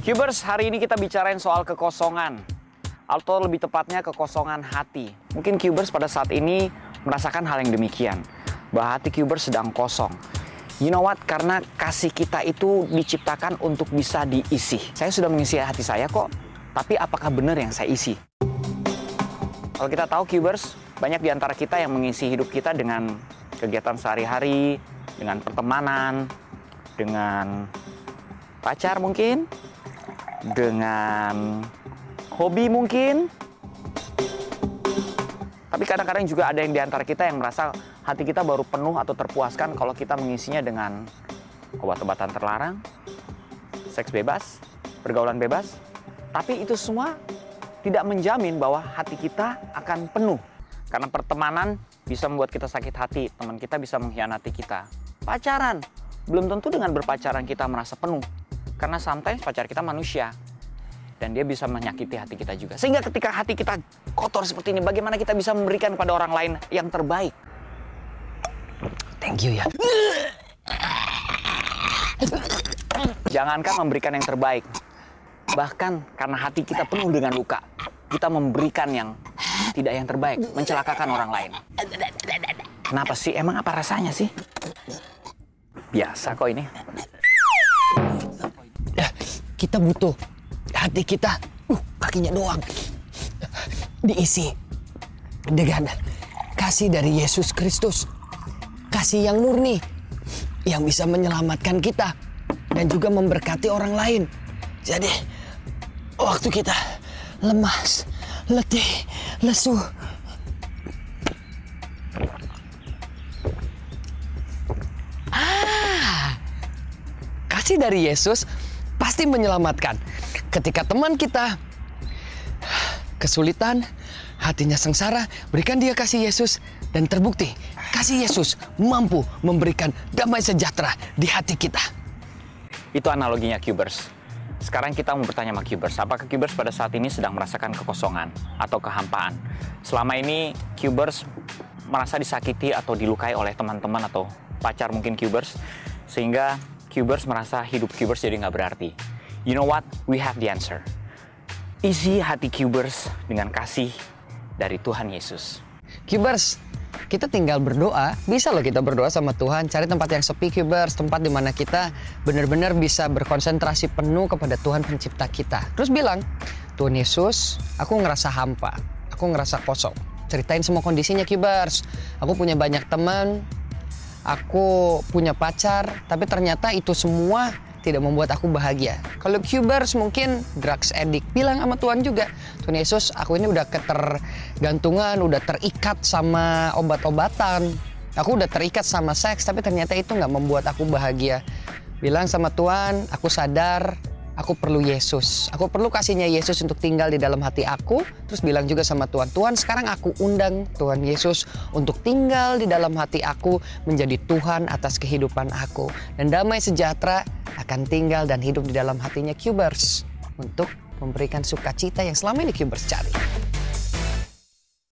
Cubers, hari ini kita bicarain soal kekosongan. Atau lebih tepatnya kekosongan hati. Mungkin Cubers pada saat ini merasakan hal yang demikian. Bahwa hati Cubers sedang kosong. You know what? Karena kasih kita itu diciptakan untuk bisa diisi. Saya sudah mengisi hati saya kok. Tapi apakah benar yang saya isi? Kalau kita tahu Cubers, banyak di antara kita yang mengisi hidup kita dengan kegiatan sehari-hari, dengan pertemanan, dengan pacar mungkin, dengan hobi mungkin. Tapi kadang-kadang juga ada yang di antara kita yang merasa hati kita baru penuh atau terpuaskan kalau kita mengisinya dengan obat-obatan terlarang, seks bebas, pergaulan bebas. Tapi itu semua tidak menjamin bahwa hati kita akan penuh. Karena pertemanan bisa membuat kita sakit hati, teman kita bisa mengkhianati kita. Pacaran, belum tentu dengan berpacaran kita merasa penuh. Karena sometimes pacar kita manusia. Dan dia bisa menyakiti hati kita juga. Sehingga ketika hati kita kotor seperti ini, bagaimana kita bisa memberikan kepada orang lain yang terbaik? Thank you ya. Jangankan memberikan yang terbaik. Bahkan karena hati kita penuh dengan luka, kita memberikan yang tidak yang terbaik, mencelakakan orang lain. Kenapa sih? Emang apa rasanya sih? Biasa kok ini. Kita butuh hati kita, kakinya doang, diisi dengan kasih dari Yesus Kristus. Kasih yang murni, yang bisa menyelamatkan kita dan juga memberkati orang lain. Jadi, waktu kita lemas, letih, lesu, kasih dari Yesus pasti menyelamatkan. Ketika teman kita kesulitan, hatinya sengsara, berikan dia kasih Yesus. Dan terbukti, kasih Yesus mampu memberikan damai sejahtera di hati kita. Itu analoginya Cubers. Sekarang kita mau bertanya sama Cubers, apakah Cubers pada saat ini sedang merasakan kekosongan atau kehampaan? Selama ini Cubers merasa disakiti atau dilukai oleh teman-teman atau pacar mungkin Cubers, sehingga Cubers merasa hidup Cubers jadi nggak berarti. You know what? We have the answer. Isi hati Cubers dengan kasih dari Tuhan Yesus. Cubers, kita tinggal berdoa. Bisa loh kita berdoa sama Tuhan. Cari tempat yang sepi, Cubers. Tempat di mana kita benar-benar bisa berkonsentrasi penuh kepada Tuhan pencipta kita. Terus bilang, Tuhan Yesus, aku ngerasa hampa. Aku ngerasa kosong. Ceritain semua kondisinya, Cubers. Aku punya banyak teman. Aku punya pacar, tapi ternyata itu semua tidak membuat aku bahagia. Kalau Cubers mungkin drugs addict, bilang sama Tuhan juga, Tuhan Yesus, aku ini udah ketergantungan, udah terikat sama obat-obatan. Aku udah terikat sama seks, tapi ternyata itu nggak membuat aku bahagia. Bilang sama Tuhan, aku sadar, aku perlu Yesus. Aku perlu kasihnya Yesus untuk tinggal di dalam hati aku. Terus bilang juga sama Tuhan, Tuhan sekarang aku undang Tuhan Yesus untuk tinggal di dalam hati aku, menjadi Tuhan atas kehidupan aku. Dan damai sejahtera akan tinggal dan hidup di dalam hatinya Cubers untuk memberikan sukacita yang selama ini Cubers cari.